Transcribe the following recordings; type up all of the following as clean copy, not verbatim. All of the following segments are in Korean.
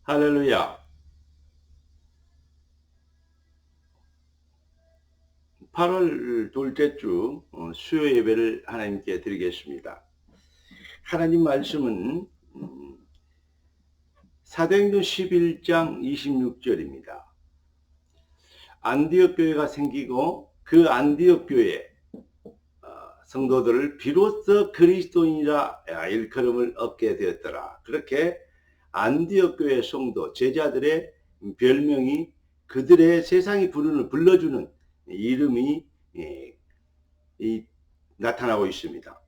할렐루야. 8월 둘째 주 수요 예배를 하나님께 드리겠습니다. 하나님 말씀은 사도행전 11장 26절입니다. 안디옥 교회가 생기고 그 안디옥 교회 성도들을 비로소 그리스도인이라 일컬음을 얻게 되었더라. 그렇게 안디옥 교회 성도 제자들의 별명이 그들의 세상이 불러주는 이름이 나타나고 있습니다.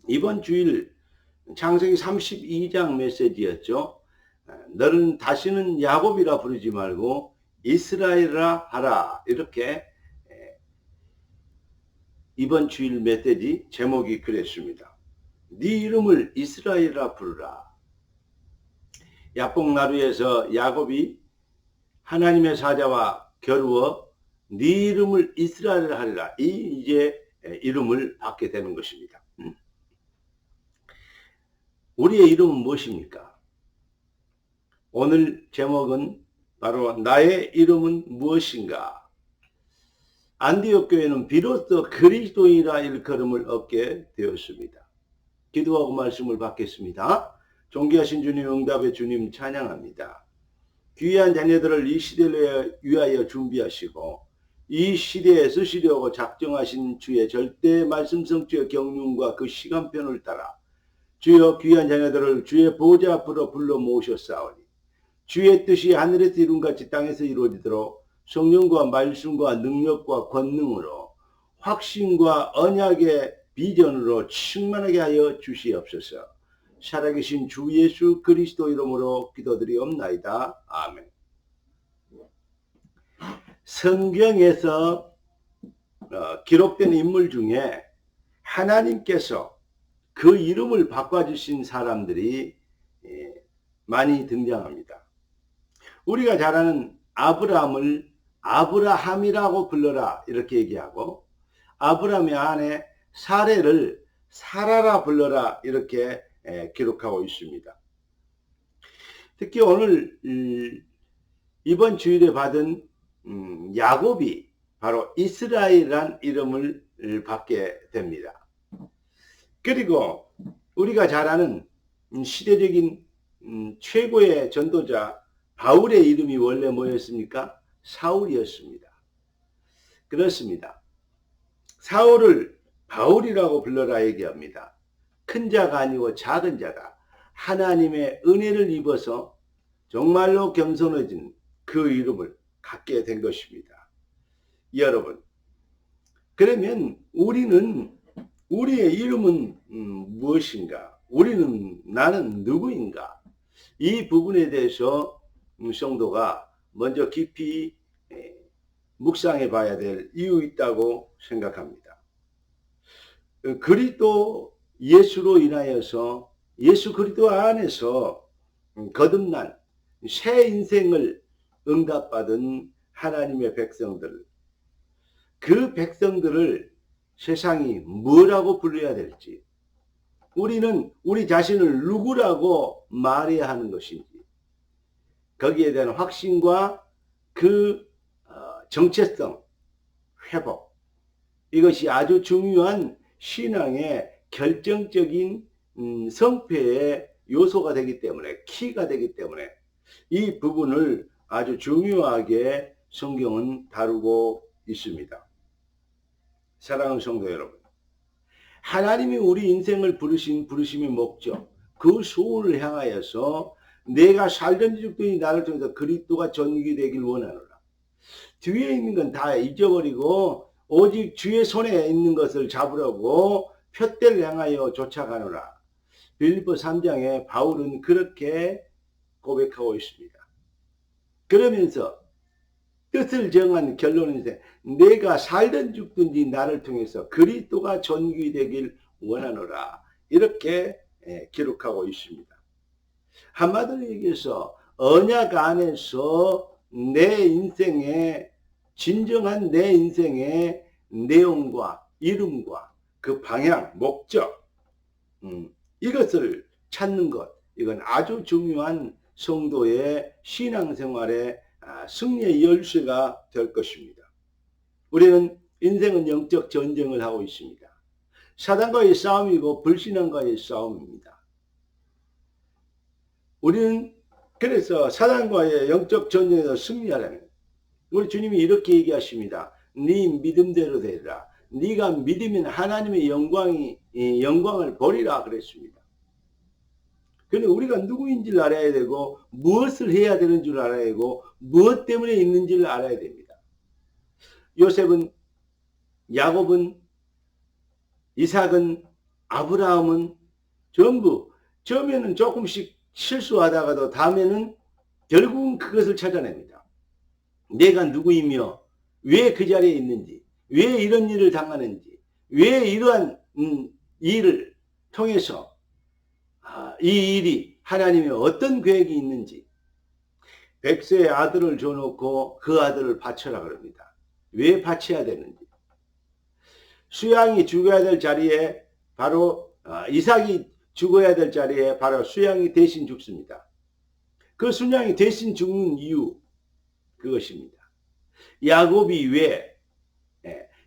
이번 주일 창세기 32장 메시지였죠. 너는 다시는 야곱이라 부르지 말고 이스라엘이라 하라. 이렇게 이번 주일 메시지 제목이 그랬습니다. 네 이름을 이스라엘이라 부르라. 야복나루에서 야곱이 하나님의 사자와 겨루어 네 이름을 이스라엘 하리라. 이제 이름을 받게 되는 것입니다. 우리의 이름은 무엇입니까? 오늘 제목은 바로 나의 이름은 무엇인가? 안디옥 교회는 비로소 그리스도인이라 일컬음을 얻게 되었습니다. 기도하고 말씀을 받겠습니다. 존귀하신 주님, 응답의 주님 찬양합니다. 귀한 자녀들을 이 시대를 위하여 준비하시고 이 시대에 쓰시려고 작정하신 주의 절대 말씀 성취의 경륜과 그 시간편을 따라 주여 귀한 자녀들을 주의 보좌 앞으로 불러 모으셨사오니 주의 뜻이 하늘에서 이룬같이 땅에서 이루어지도록 성령과 말씀과 능력과 권능으로 확신과 언약의 비전으로 충만하게 하여 주시옵소서. 살아계신 주 예수 그리스도 이름으로 기도드리옵나이다. 아멘. 성경에서 기록된 인물 중에 하나님께서 그 이름을 바꿔주신 사람들이 많이 등장합니다. 우리가 잘 아는 아브라함을 아브라함이라고 불러라 이렇게 얘기하고, 아브라함의 아내 사레를 사라라 불러라 이렇게 기록하고 있습니다. 특히 오늘 이번 주일에 받은 야곱이 바로 이스라엘이란 이름을 받게 됩니다. 그리고 우리가 잘 아는 시대적인 최고의 전도자 바울의 이름이 원래 뭐였습니까? 사울이었습니다. 그렇습니다. 사울을 바울이라고 불러라 얘기합니다. 큰 자가 아니고 작은 자가 하나님의 은혜를 입어서 정말로 겸손해진 그 이름을 갖게 된 것입니다. 여러분, 그러면 우리의 이름은 무엇인가? 나는 누구인가? 이 부분에 대해서 성도가 먼저 깊이 묵상해 봐야 될 이유 있다고 생각합니다. 그리스도 예수로 인하여서 예수 그리스도 안에서 거듭난 새 인생을 응답받은 하나님의 백성들, 그 백성들을 세상이 뭐라고 불러야 될지, 우리는 우리 자신을 누구라고 말해야 하는 것인지, 거기에 대한 확신과 그 정체성 회복, 이것이 아주 중요한 신앙의 결정적인 성패의 요소가 되기 때문에, 키가 되기 때문에 이 부분을 아주 중요하게 성경은 다루고 있습니다. 사랑하는 성도 여러분, 하나님이 우리 인생을 부르신 부르심의 목적, 그 소원을 향하여서 내가 살던 죽더니 나를 통해서 그리스도가 전기되길 원하노라. 뒤에 있는 건 다 잊어버리고 오직 주의 손에 있는 것을 잡으려고 푯대를 향하여 쫓아가노라. 빌립보 3장에 바울은 그렇게 고백하고 있습니다. 그러면서 뜻을 정한 결론은 내가 살든 죽든지 나를 통해서 그리스도가 전기되길 원하노라. 이렇게 기록하고 있습니다. 한마디로 얘기해서 언약 안에서 내 인생의 진정한 내 인생의 내용과 이름과 그 방향, 목적, 이것을 찾는 것, 이건 아주 중요한 성도의 신앙생활의 승리의 열쇠가 될 것입니다. 우리는 인생은 영적 전쟁을 하고 있습니다. 사단과의 싸움이고 불신앙과의 싸움입니다. 우리는 그래서 사단과의 영적 전쟁에서 승리하려면 우리 주님이 이렇게 얘기하십니다. 네 믿음대로 되리라. 네가 믿으면 하나님의 영광을 보리라 그랬습니다. 그런데 우리가 누구인지를 알아야 되고 무엇을 해야 되는 줄 알아야 되고 무엇 때문에 있는지를 알아야 됩니다. 요셉은, 야곱은, 이삭은, 아브라함은 전부 처음에는 조금씩 실수하다가도 다음에는 결국은 그것을 찾아냅니다. 내가 누구이며 왜 그 자리에 있는지, 왜 이런 일을 당하는지, 왜 이러한 일을 통해서 이 일이 하나님의 어떤 계획이 있는지. 백세의 아들을 줘놓고 그 아들을 바쳐라 그럽니다. 왜 바쳐야 되는지. 수양이 죽어야 될 자리에 바로 이삭이 죽어야 될 자리에 바로 수양이 대신 죽습니다. 그 수양이 대신 죽는 이유, 그것입니다. 야곱이 왜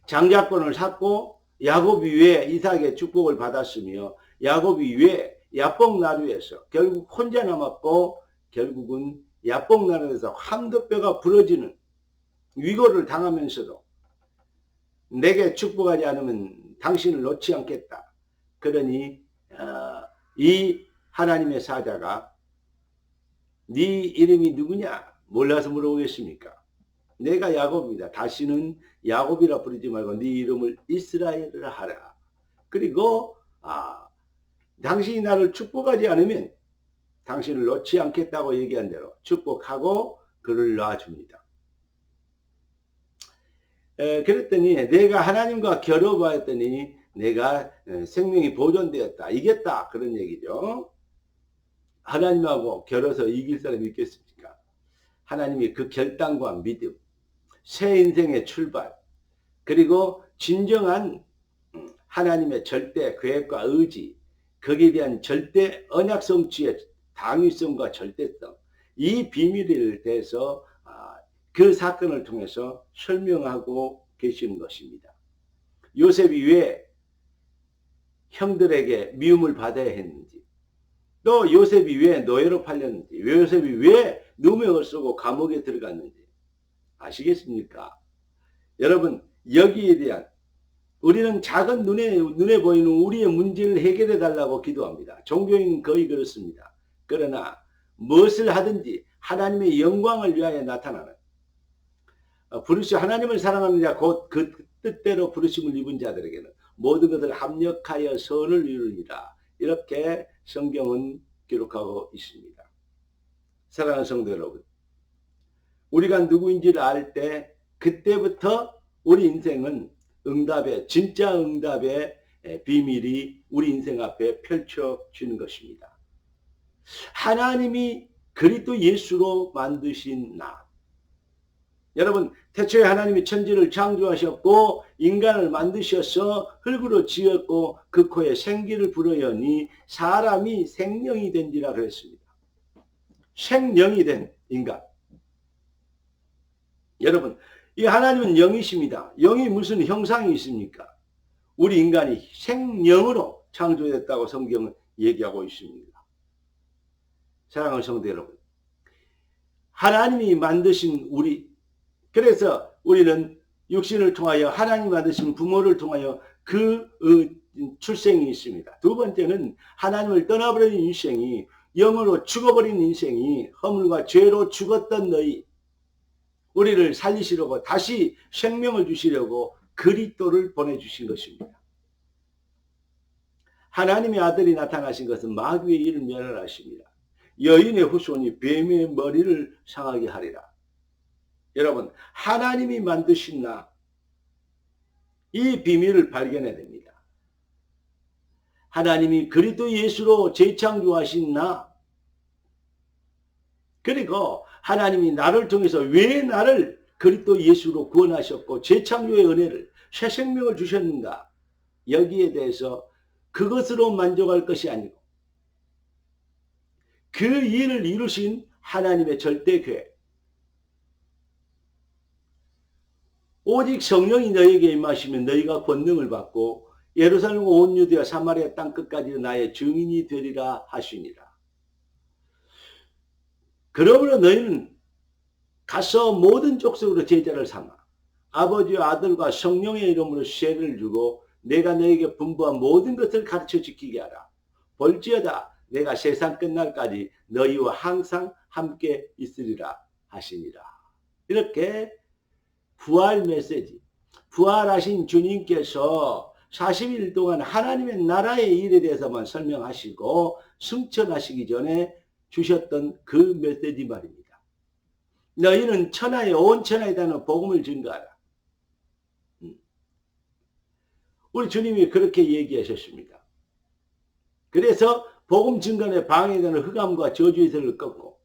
장자권을 샀고 야곱이 왜 이삭의 축복을 받았으며 야곱이 왜 야복나루에서 결국 혼자 남았고 결국은 야복나루에서 황도뼈가 부러지는 위고를 당하면서도 내게 축복하지 않으면 당신을 놓지 않겠다. 그러니 이 하나님의 사자가 네 이름이 누구냐? 몰라서 물어보겠습니까? 내가 야곱이다. 다시는 야곱이라 부르지 말고 네 이름을 이스라엘을 하라. 그리고 당신이 나를 축복하지 않으면 당신을 놓지 않겠다고 얘기한 대로 축복하고 그를 놔줍니다. 그랬더니 내가 하나님과 겨뤄보았더니 내가 생명이 보존되었다. 이겼다. 그런 얘기죠. 하나님하고 겨뤄서 이길 사람이 있겠습니까? 하나님이 그 결단과 믿음, 새 인생의 출발, 그리고 진정한 하나님의 절대 계획과 의지, 거기에 대한 절대 언약 성취의 당위성과 절대성, 이 비밀에 대해서 그 사건을 통해서 설명하고 계시는 것입니다. 요셉이 왜 형들에게 미움을 받아야 했는지, 또 요셉이 왜 노예로 팔렸는지, 요셉이 왜 누명을 쓰고 감옥에 들어갔는지 아시겠습니까? 여러분, 여기에 대한 우리는 작은 눈에 보이는 우리의 문제를 해결해 달라고 기도합니다. 종교인은 거의 그렇습니다. 그러나 무엇을 하든지 하나님의 영광을 위하여 나타나는 하나님을 사랑하는 자 곧 그 뜻대로 부르심을 입은 자들에게는 모든 것을 합력하여 선을 이루리라. 이렇게 성경은 기록하고 있습니다. 사랑하는 성도 여러분, 우리가 누구인지를 알 때 그때부터 우리 인생은 진짜 응답의 비밀이 우리 인생 앞에 펼쳐지는 것입니다. 하나님이 그리스도 예수로 만드신 나. 여러분, 태초에 하나님이 천지를 창조하셨고 인간을 만드셔서 흙으로 지었고 그 코에 생기를 불어여니 사람이 생명이 된지라 그랬습니다. 생명이 된 인간. 여러분, 이 하나님은 영이십니다. 영이 무슨 형상이 있습니까? 우리 인간이 생명으로 창조됐다고 성경은 얘기하고 있습니다. 사랑하는 성도 여러분, 하나님이 만드신 우리, 그래서 우리는 육신을 통하여 하나님 만드신 부모를 통하여 그 출생이 있습니다. 두 번째는 하나님을 떠나버린 인생이, 영으로 죽어버린 인생이, 허물과 죄로 죽었던 너희, 우리를 살리시려고 다시 생명을 주시려고 그리스도를 보내주신 것입니다. 하나님의 아들이 나타나신 것은 마귀의 일을 멸하십니다. 여인의 후손이 뱀의 머리를 상하게 하리라. 여러분, 하나님이 만드신 나, 이 비밀을 발견해야 됩니다. 하나님이 그리스도 예수로 재창조하신 나, 그리고 하나님이 나를 통해서 왜 나를 그리스도 예수로 구원하셨고 재창조의 은혜를, 새 생명을 주셨는가, 여기에 대해서 그것으로 만족할 것이 아니고 그 일을 이루신 하나님의 절대궤. 오직 성령이 너에게 임하시면 너희가 권능을 받고 예루살렘과 온 유대와 사마리아 땅 끝까지 나의 증인이 되리라 하시니라. 그러므로 너희는 가서 모든 족속으로 제자를 삼아 아버지와 아들과 성령의 이름으로 세례를 주고 내가 너에게 분부한 모든 것을 가르쳐 지키게 하라. 볼지어다 내가 세상 끝날까지 너희와 항상 함께 있으리라 하시니라. 이렇게 부활 메시지, 부활하신 주님께서 40일 동안 하나님의 나라의 일에 대해서만 설명하시고 승천하시기 전에 주셨던 그 메시지 말입니다. 너희는 천하에 온 천하에 다는 복음을 증거하라. 우리 주님이 그렇게 얘기하셨습니다. 그래서 복음 증거에 방해되는 흑암과 저주의 세력을 꺾고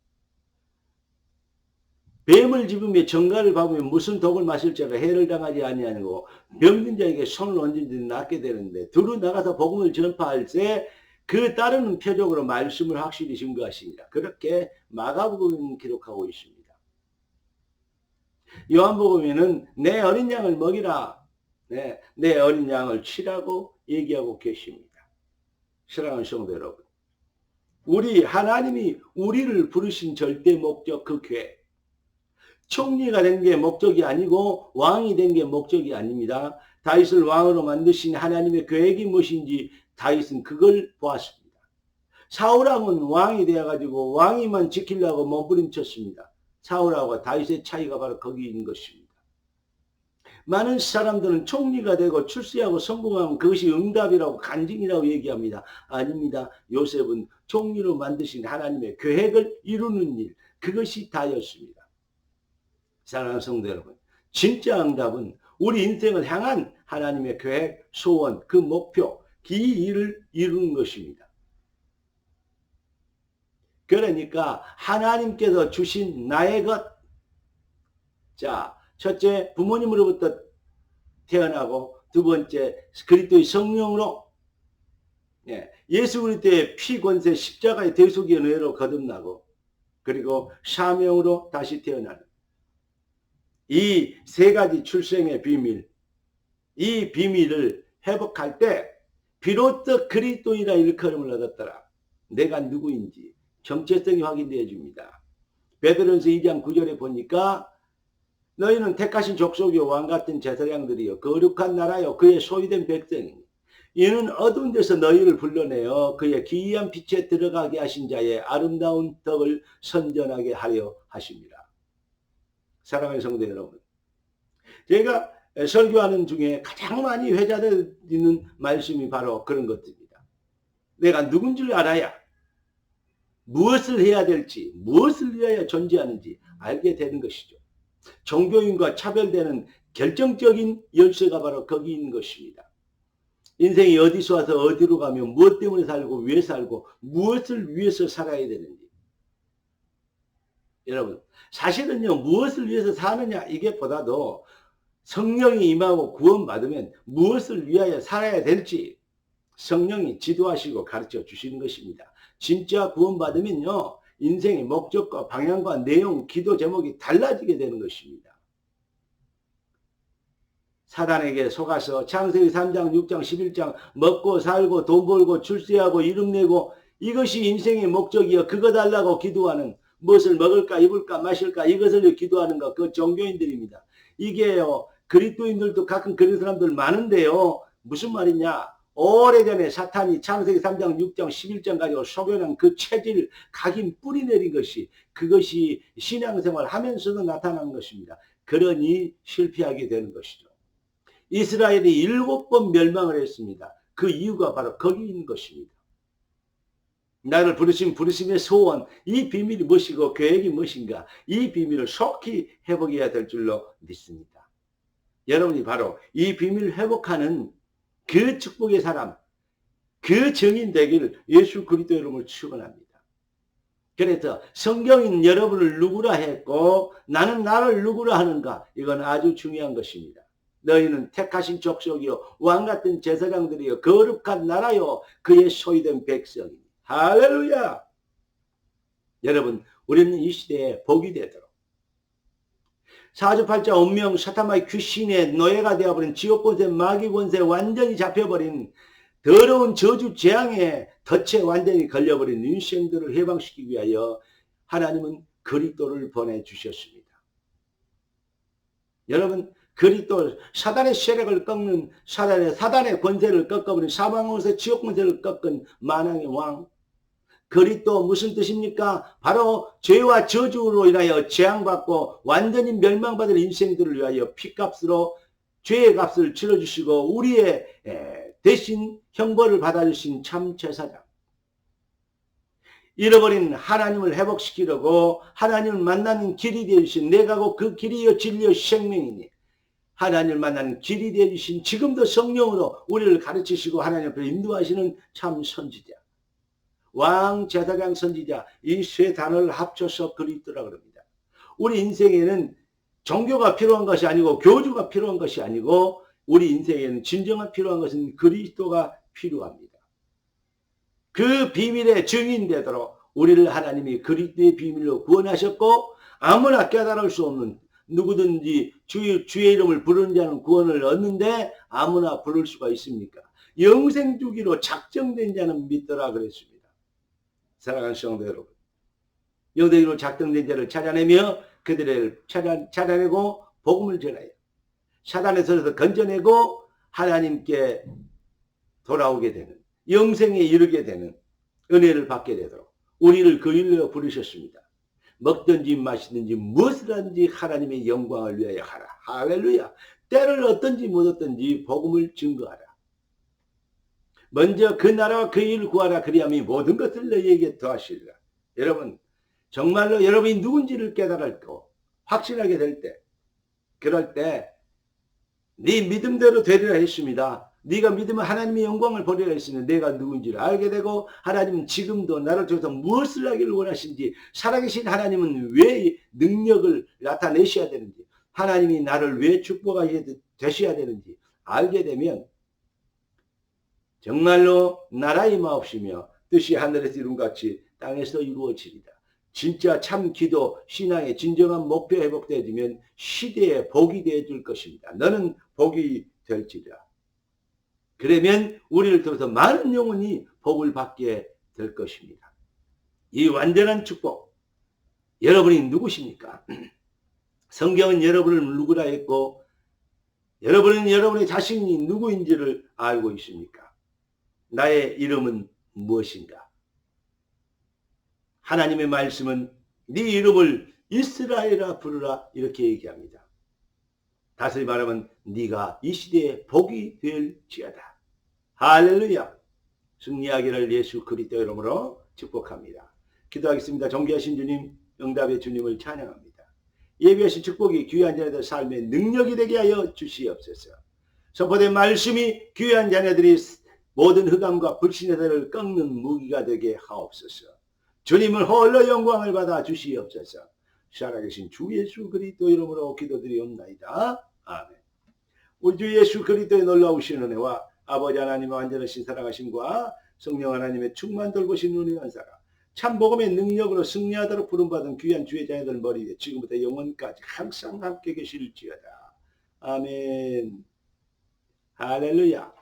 뱀을 집으며 정갈을 밟으며 무슨 독을 마실지라 해를 당하지 아니하고 병든 자에게 손을 얹은 데 낫게 되는데 두루 나가서 복음을 전파할 때 그 따르는 표적으로 말씀을 확실히 증거하시니라. 그렇게 마가복음은 기록하고 있습니다. 요한복음에는 내 어린 양을 먹이라. 내 어린 양을 치라고 얘기하고 계십니다. 사랑하는 성도 여러분, 우리 하나님이 우리를 부르신 절대 목적 그 궤, 총리가 된 게 목적이 아니고 왕이 된 게 목적이 아닙니다. 다윗을 왕으로 만드신 하나님의 계획이 무엇인지 다윗은 그걸 보았습니다. 사울왕은 왕이 되어가지고 왕위만 지키려고 몸부림쳤습니다. 사울하고 다윗의 차이가 바로 거기 있는 것입니다. 많은 사람들은 총리가 되고 출세하고 성공하면 그것이 응답이라고 간증이라고 얘기합니다. 아닙니다. 요셉은 총리로 만드신 하나님의 계획을 이루는 일, 그것이 다였습니다. 사랑하는 성도 여러분, 진짜 응답은 우리 인생을 향한 하나님의 계획, 소원, 그 목표, 그 일을 이루는 것입니다. 그러니까 하나님께서 주신 나의 것, 자, 첫째 부모님으로부터 태어나고 두 번째 그리스도의 성령으로 예수 그리스도의 피 권세 십자가의 대속의 은혜로 거듭나고 그리고 사명으로 다시 태어나는 이 세 가지 출생의 비밀, 이 비밀을 회복할 때 비로소 그리스도인이라 일컬음을 얻었더라. 내가 누구인지 정체성이 확인되어 줍니다. 베드로전서 2장 9절에 보니까 너희는 택하신 족속이요 왕같은 제사장들이요 거룩한 나라요 그의 소유된 백성이니 이는 어두운 데서 너희를 불러내어 그의 기이한 빛에 들어가게 하신 자의 아름다운 덕을 선전하게 하려 하십니다. 사랑하는 성도 여러분, 제가 설교하는 중에 가장 많이 회자되는 말씀이 바로 그런 것들입니다. 내가 누군지를 알아야 무엇을 해야 될지, 무엇을 위하여 존재하는지 알게 되는 것이죠. 종교인과 차별되는 결정적인 열쇠가 바로 거기 있는 것입니다. 인생이 어디서 와서 어디로 가며 무엇 때문에 살고 왜 살고 무엇을 위해서 살아야 되는지. 여러분, 사실은요, 무엇을 위해서 사느냐 이게 보다도 성령이 임하고 구원받으면 무엇을 위하여 살아야 될지 성령이 지도하시고 가르쳐 주시는 것입니다. 진짜 구원받으면요, 인생의 목적과 방향과 내용, 기도 제목이 달라지게 되는 것입니다. 사단에게 속아서 창세기 3장, 6장, 11장 먹고 살고 돈 벌고 출세하고 이름 내고 이것이 인생의 목적이여 그거 달라고 기도하는, 무엇을 먹을까 입을까 마실까 이것을 기도하는가, 그 종교인들입니다. 이게요, 그리스도인들도 가끔 그런 사람들 많은데요, 무슨 말이냐, 오래전에 사탄이 창세기 3장 6장 11장 가지고 속여낸 그 체질 각인 뿌리내린 것이, 그것이 신앙생활 하면서도 나타난 것입니다. 그러니 실패하게 되는 것이죠. 이스라엘이 7번 멸망을 했습니다. 그 이유가 바로 거기 있는 것입니다. 나를 부르신 부르심의 소원, 이 비밀이 무엇이고 계획이 무엇인가, 이 비밀을 속히 회복해야 될 줄로 믿습니다. 여러분이 바로 이 비밀을 회복하는 그 축복의 사람, 그 증인 되기를 예수 그리스도 이름으로 축원합니다. 그래서 성경인 여러분을 누구라 했고 나는 나를 누구라 하는가, 이건 아주 중요한 것입니다. 너희는 택하신 족속이요 왕같은 제사장들이요 거룩한 나라요 그의 소유된 백성이니. 할렐루야. 여러분, 우리는 이 시대에 복이 되도록 사주팔자 운명 사탄마의 귀신의 노예가 되어버린 지옥권세 마귀권세 완전히 잡혀버린 더러운 저주 재앙에 덫에 완전히 걸려버린 인생들을 해방시키기 위하여 하나님은 그리스도를 보내주셨습니다. 여러분, 그리스도 사단의 세력을 꺾는 사단의 권세를 꺾어버린 사방권세 지옥권세를 꺾은 만왕의 왕 그리스도 무슨 뜻입니까? 바로 죄와 저주로 인하여 재앙받고 완전히 멸망받을 인생들을 위하여 피값으로 죄의 값을 치러주시고 우리의 대신 형벌을 받아주신 참 제사장. 잃어버린 하나님을 회복시키려고 하나님을 만나는 길이 되어주신 내가고 그 길이여 진리여 생명이니 하나님을 만나는 길이 되어주신 지금도 성령으로 우리를 가르치시고 하나님 앞에 인도하시는 참 선지자. 왕 제사장 선지자 이 세 단어를 합쳐서 그리스도라 그럽니다. 우리 인생에는 종교가 필요한 것이 아니고 교주가 필요한 것이 아니고 우리 인생에는 진정한 필요한 것은 그리스도가 필요합니다. 그 비밀의 증인 되도록 우리를 하나님이 그리스도의 비밀로 구원하셨고 아무나 깨달을 수 없는 누구든지 주의 이름을 부르는 자는 구원을 얻는데 아무나 부를 수가 있습니까? 영생 주기로 작정된 자는 믿더라 그랬습니다. 사랑하는 성도 여러분, 영생으로 작정된 자를 찾아내며 그들을 찾아내고 복음을 전하여 사단에서 건져내고 하나님께 돌아오게 되는 영생에 이르게 되는 은혜를 받게 되도록 우리를 그 일로 부르셨습니다. 먹든지 마시든지 무엇을 하든지 하나님의 영광을 위하여 하라. 할렐루야. 때를 얻든지 못 얻든지 복음을 증거하라. 먼저 그 나라와 그 일을 구하라. 그리하면 모든 것을 너희에게 더하시리라. 여러분, 정말로 여러분이 누군지를 깨달았고 확신하게 될 때, 그럴 때 네 믿음대로 되리라 했습니다. 네가 믿으면 하나님의 영광을 보리라 했으니 내가 누군지를 알게 되고 하나님은 지금도 나를 통해서 무엇을 하기를 원하신지 살아계신 하나님은 왜 능력을 나타내셔야 되는지 하나님이 나를 왜 축복하셔야 되셔야 되는지 알게 되면 정말로 나라의 마옵시며 뜻이 하늘에서 이룬같이 땅에서 이루어지리다. 진짜 참 기도 신앙의 진정한 목표 회복되어지면 시대의 복이 되어줄 것입니다. 너는 복이 될지라. 그러면 우리를 통해서 많은 영혼이 복을 받게 될 것입니다. 이 완전한 축복 여러분이 누구십니까? 성경은 여러분을 누구라 했고 여러분은 여러분의 자신이 누구인지를 알고 있습니까? 나의 이름은 무엇인가? 하나님의 말씀은 네 이름을 이스라엘아 부르라 이렇게 얘기합니다. 다시 말하면 네가 이 시대에 복이 될지어다. 할렐루야. 승리하기를 예수 그리스도 이름으로 축복합니다. 기도하겠습니다. 존귀하신 주님, 응답의 주님을 찬양합니다. 예비하신 축복이 귀한 자녀들 삶의 능력이 되게 하여 주시옵소서. 선포된 말씀이 귀한 자녀들이 모든 흑암과 불신의 대를 꺾는 무기가 되게 하옵소서. 주님을 홀로 영광을 받아 주시옵소서. 살아계신 주 예수 그리스도 이름으로 기도드리옵나이다. 아멘. 우리 주 예수 그리스도의 놀라우신 은혜와 아버지 하나님의 완전하신 사랑하심과 성령 하나님의 충만 돌보신 은혜한 사랑 참 복음의 능력으로 승리하도록 부름받은 귀한 주의 자녀들 머리에 지금부터 영원까지 항상 함께 계실지어다. 아멘. 할렐루야.